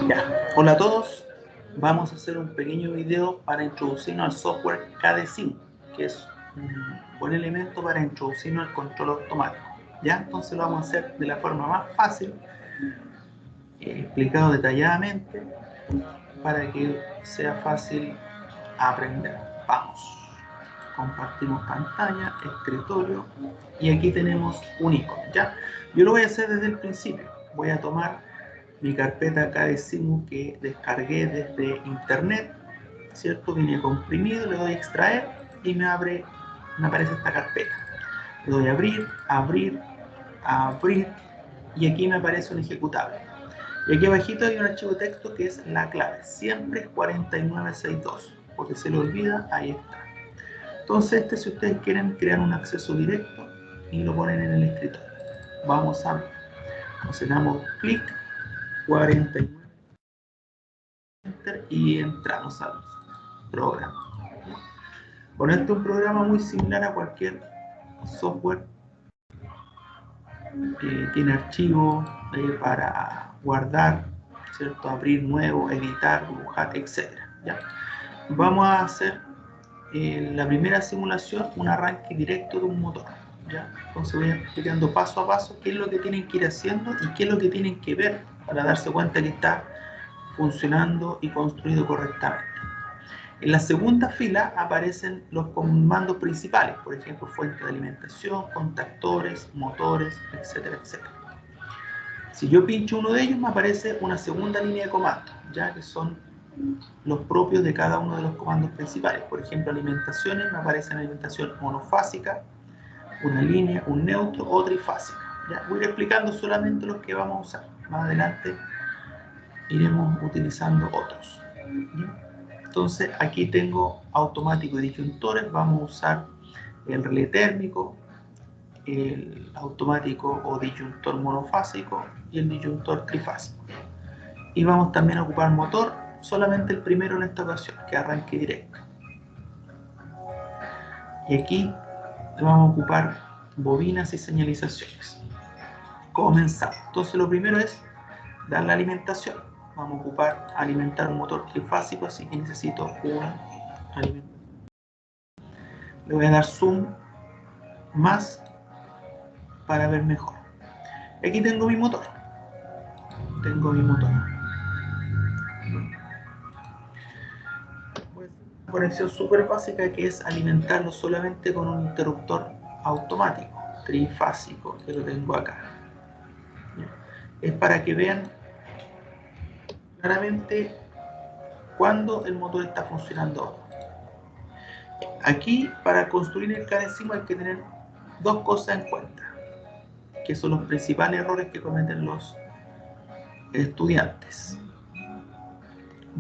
Ya, hola a todos. Vamos a hacer un pequeño video para introducirnos al software KD5, que es un buen elemento para introducirnos al control automático. Ya, entonces lo vamos a hacer de la forma más fácil, explicado detalladamente, para que sea fácil aprender. Vamos. Compartimos pantalla, escritorio, y aquí tenemos un icono. Ya, yo lo voy a hacer desde el principio. Voy a tomar mi carpeta KD5 que descargué desde internet, ¿cierto? Viene comprimido, le doy a extraer y me aparece esta carpeta. Le doy a abrir, abrir, abrir, y aquí me aparece un ejecutable. Y aquí abajito hay un archivo de texto que es la clave, siempre es 4962, porque se le olvida, ahí está. Entonces si ustedes quieren crear un acceso directo y lo ponen en el escritorio. Vamos a ver. Entonces damos clic, 49 y entramos al programa. Bueno, este es un programa muy similar a cualquier software que tiene archivos para guardar, ¿cierto? Abrir nuevo, editar, dibujar, etc. ¿Ya? Vamos a hacer la primera simulación, un arranque directo de un motor. ¿Ya? Entonces voy explicando paso a paso qué es lo que tienen que ir haciendo y qué es lo que tienen que ver para darse cuenta que está funcionando y construido correctamente. En la segunda fila aparecen los comandos principales, por ejemplo, fuente de alimentación, contactores, motores, etcétera, etcétera. Si yo pincho uno de ellos, me aparece una segunda línea de comandos, ya que son los propios de cada uno de los comandos principales. Por ejemplo, alimentaciones, me aparece una alimentación monofásica, una línea, un neutro o trifásica. Ya voy a ir explicando solamente los que vamos a usar. Más adelante iremos utilizando otros. ¿Bien? Entonces aquí tengo automático y disyuntores. Vamos a usar el relé térmico, el automático o disyuntor monofásico y el disyuntor trifásico. Y vamos también a ocupar motor, solamente el primero en esta ocasión, que arranque directo. Y aquí vamos a ocupar bobinas y señalizaciones. Comenzamos. Entonces lo primero es dar la alimentación. Vamos a ocupar alimentar un motor trifásico, así que necesito una alimentación. Le voy a dar zoom más para ver mejor. Aquí tengo mi motor. Voy a hacer una conexión súper básica que es alimentarlo solamente con un interruptor automático, trifásico, que lo tengo acá. Es para que vean claramente cuando el motor está funcionando. Aquí, para construir el KD5 hay que tener dos cosas en cuenta, que son los principales errores que cometen los estudiantes.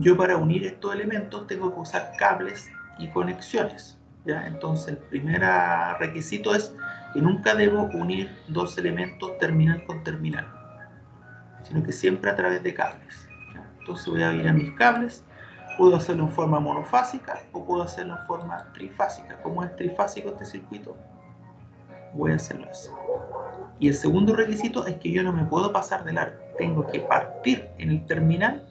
Yo, para unir estos elementos, tengo que usar cables y conexiones, ¿ya? Entonces el primer requisito es que nunca debo unir dos elementos terminal con terminal, sino que siempre a través de cables, ¿ya? Entonces voy a ir a mis cables. Puedo hacerlo en forma monofásica o puedo hacerlo en forma trifásica. Como es trifásico este circuito, voy a hacerlo así. Y el segundo requisito es que yo no me puedo pasar de largo. Tengo que partir en el terminal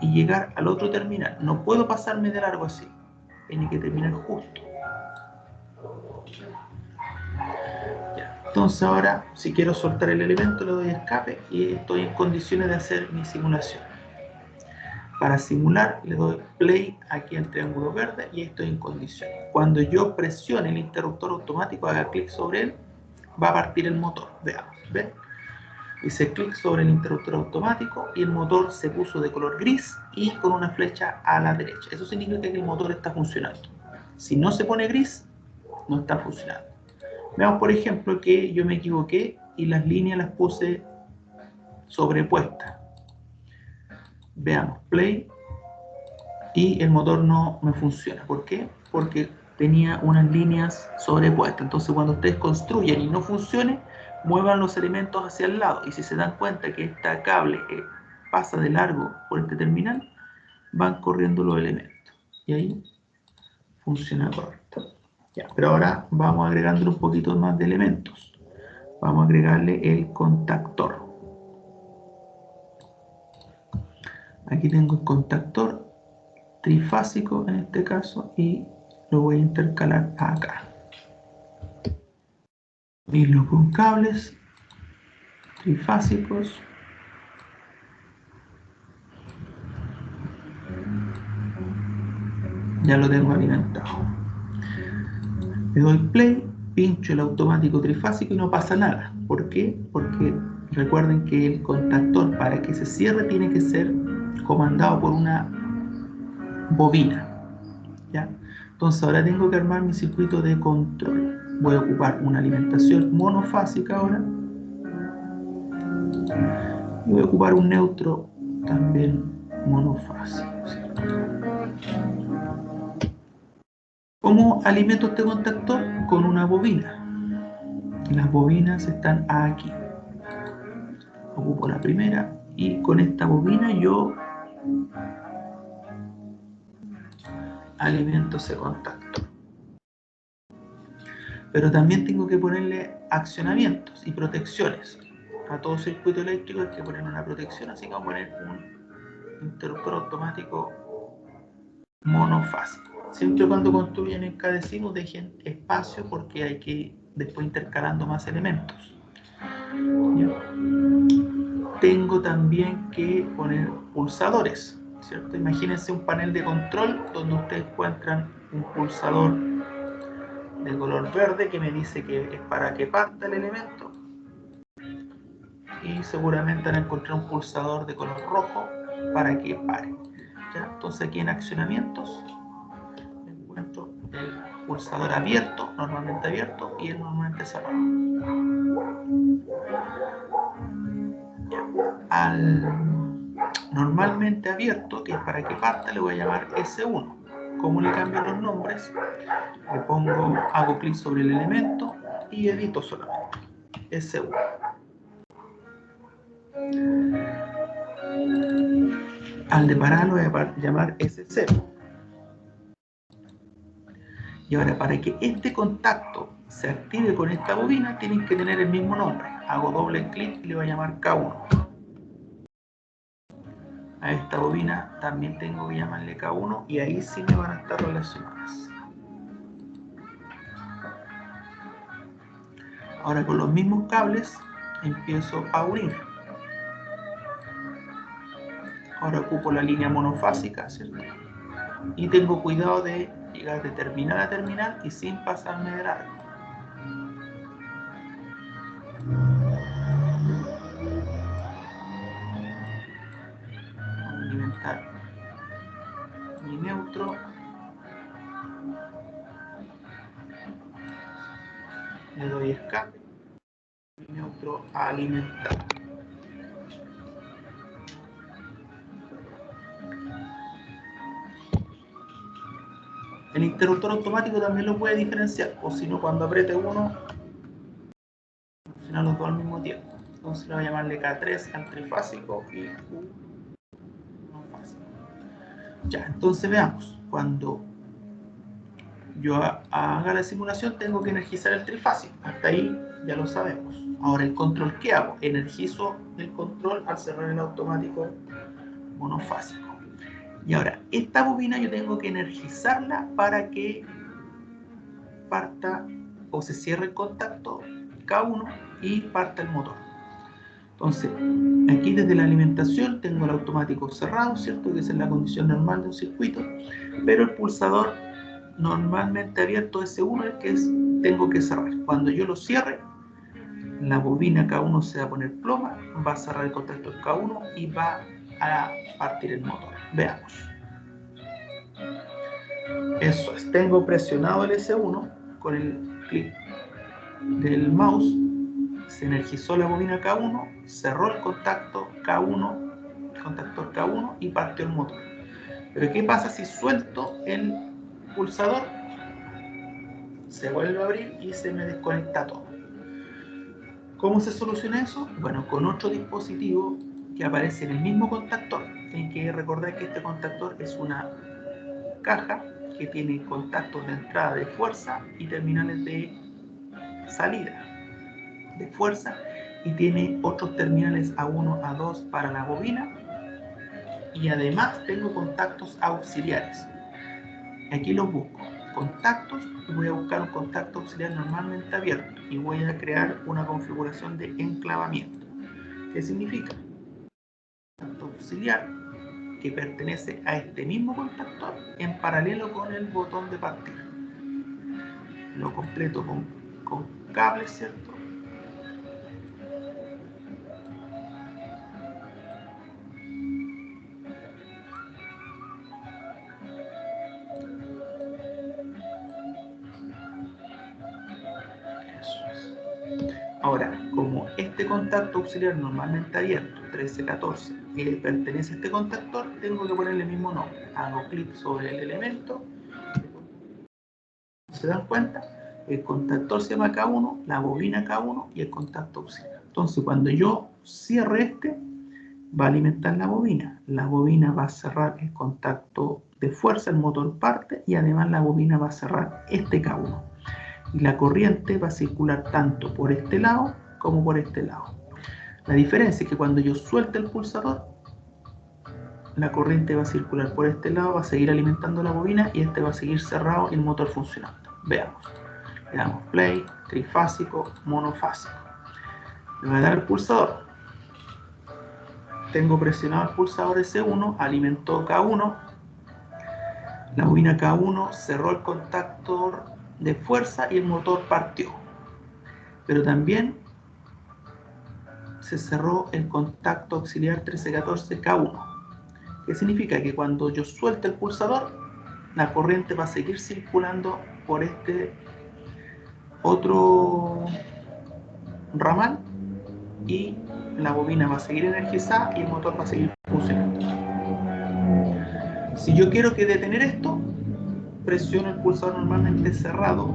y llegar al otro terminal. No puedo pasarme de largo así. Tiene que terminar justo. Ya. Entonces ahora, si quiero soltar el elemento, le doy escape y estoy en condiciones de hacer mi simulación. Para simular, le doy play aquí al triángulo verde y estoy en condiciones. Cuando yo presione el interruptor automático, haga clic sobre él, va a partir el motor. Veamos, ¿ven? Hice clic sobre el interruptor automático y el motor se puso de color gris y con una flecha a la derecha. Eso significa que el motor está funcionando. Si no se pone gris, no está funcionando. Veamos, por ejemplo, que yo me equivoqué y las líneas las puse sobrepuestas. Veamos, play, y el motor no me funciona. ¿Por qué? Porque tenía unas líneas sobrepuestas. Entonces, cuando ustedes construyen y no funcione, muevan los elementos hacia el lado. Y si se dan cuenta que este cable pasa de largo por este terminal, van corriendo los elementos. Y ahí funciona correcto. Ya, pero ahora vamos agregándole un poquito más de elementos. Vamos a agregarle el contactor. Aquí tengo el contactor trifásico en este caso y lo voy a intercalar acá. Hilo con cables trifásicos. Ya lo tengo alimentado. Le doy play, pincho el automático trifásico y no pasa nada. ¿Por qué? Porque recuerden que el contactor, para que se cierre, tiene que ser comandado por una bobina, ¿ya? Entonces ahora tengo que armar mi circuito de control. Voy a ocupar una alimentación monofásica ahora y voy a ocupar un neutro también monofásico, ¿cierto? ¿Cómo alimento este contactor? Con una bobina. Las bobinas están aquí. Ocupo la primera y con esta bobina yo alimento ese contactor. Pero también tengo que ponerle accionamientos y protecciones. A todo circuito eléctrico hay que poner una protección, así que vamos a poner un interruptor automático monofásico. Siempre y cuando construyan en cada decimo dejen espacio porque hay que ir después intercalando más elementos. ¿Ya? Tengo también que poner pulsadores, ¿cierto? Imagínense un panel de control donde ustedes encuentran un pulsador de color verde que me dice que es para que parta el elemento y seguramente van a encontrar un pulsador de color rojo para que pare. ¿Ya? Entonces aquí en accionamientos encuentro el pulsador abierto, normalmente abierto, y el normalmente cerrado. Al normalmente abierto, que es para que parta, le voy a llamar S1. ¿Cómo le cambio los nombres? Le pongo, hago clic sobre el elemento y edito solamente S1. Al de parar lo voy a llamar S0. Y ahora, para que este contacto se active con esta bobina, tienen que tener el mismo nombre. Hago doble clic y le voy a llamar K1. A esta bobina también tengo que llamarle K1 y ahí sí me van a estar relacionadas. Ahora con los mismos cables empiezo a unir. Ahora ocupo la línea monofásica, ¿cierto? Y tengo cuidado de llegar de terminal a terminal y sin pasarme de largo. Alimentar mi neutro. Le doy escape. Mi neutro a alimentar. El interruptor automático también lo puede diferenciar, o si no, cuando apriete uno, funcionan los dos al mismo tiempo. Entonces le voy a llamarle K3 al trifásico y Q monofásico. Ya, entonces veamos. Cuando yo haga la simulación, tengo que energizar el trifásico. Hasta ahí ya lo sabemos. Ahora, el control, ¿qué hago? Energizo el control al cerrar el automático monofásico. Y ahora, esta bobina yo tengo que energizarla para que parta o se cierre el contacto K1 y parta el motor. Entonces, aquí desde la alimentación tengo el automático cerrado, ¿cierto? Que esa es la condición normal de un circuito, pero el pulsador normalmente abierto S1 es el que tengo que cerrar. Cuando yo lo cierre, la bobina K1 se va a poner ploma, va a cerrar el contacto K1 y va a partir el motor. Veamos. Eso es, tengo presionado el S1 con el clic del mouse, se energizó la bobina K1, cerró el contacto K1, el contactor K1 y partió el motor. Pero ¿qué pasa si suelto el pulsador? Se vuelve a abrir y se me desconecta todo. ¿Cómo se soluciona eso? Bueno, con otro dispositivo que aparece en el mismo contactor. Tienen que recordar que este contactor es una caja que tiene contactos de entrada de fuerza y terminales de salida de fuerza, y tiene otros terminales A1, A2 para la bobina, y además tengo contactos auxiliares. Aquí los busco, contactos, y voy a buscar un contacto auxiliar normalmente abierto y voy a crear una configuración de enclavamiento. ¿Qué significa? Contacto auxiliar que pertenece a este mismo contactor en paralelo con el botón de partida. Lo completo con cables, ¿cierto? Ahora, como este contacto auxiliar normalmente abierto, 1314, pertenece a este contactor, tengo que ponerle el mismo nombre. Hago clic sobre el elemento. ¿Se dan cuenta? El contactor se llama K1, la bobina K1 y el contacto auxiliar. Entonces, cuando yo cierre este, va a alimentar la bobina. La bobina va a cerrar el contacto de fuerza, el motor parte, y además la bobina va a cerrar este K1. Y la corriente va a circular tanto por este lado como por este lado. La diferencia es que cuando yo suelte el pulsador, la corriente va a circular por este lado, va a seguir alimentando la bobina y este va a seguir cerrado y el motor funcionando. Veamos. Le damos play, trifásico, monofásico. Le voy a dar el pulsador. Tengo presionado el pulsador S1, alimentó K1. La bobina K1 cerró el contactor de fuerza y el motor partió. Pero también se cerró el contacto auxiliar 1314 K1. ¿Qué significa? Que cuando yo suelte el pulsador, la corriente va a seguir circulando por este otro ramal y la bobina va a seguir energizada y el motor va a seguir funcionando. Si yo quiero que detener esto, presiono el pulsador normalmente cerrado,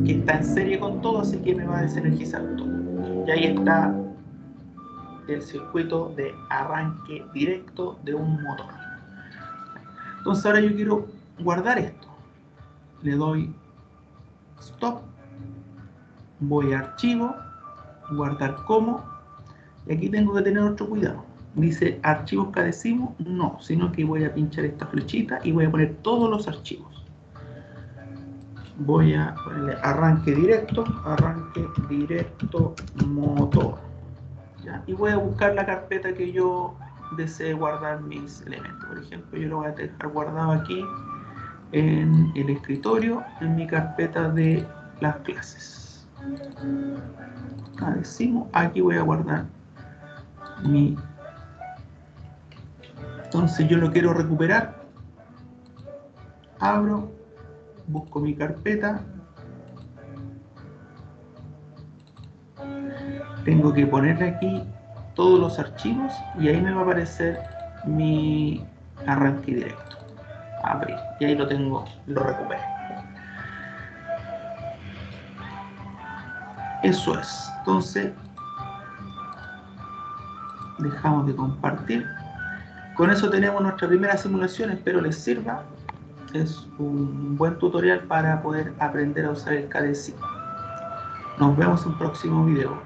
que está en serie con todo, así que me va a desenergizar todo. Y ahí está el circuito de arranque directo de un motor. Entonces ahora yo quiero guardar esto. Le doy stop, voy a archivo, guardar como, y aquí tengo que tener otro cuidado. Dice archivos que decimos, no, sino que voy a pinchar esta flechita y voy a poner todos los archivos. Voy a ponerle arranque directo motor, ¿ya? Y voy a buscar la carpeta que yo desee guardar mis elementos. Por ejemplo, yo lo voy a dejar guardado aquí en el escritorio, en mi carpeta de las clases. Decimos, aquí voy a guardar mi. Entonces yo lo quiero recuperar, abro, busco mi carpeta, tengo que ponerle aquí todos los archivos y ahí me va a aparecer mi arranque directo. Abrir, y ahí lo tengo, lo recuperé. Eso es. Entonces dejamos de compartir. Con eso tenemos nuestra primera simulación, espero les sirva. Es un buen tutorial para poder aprender a usar el KDE 5. Nos vemos en un próximo video.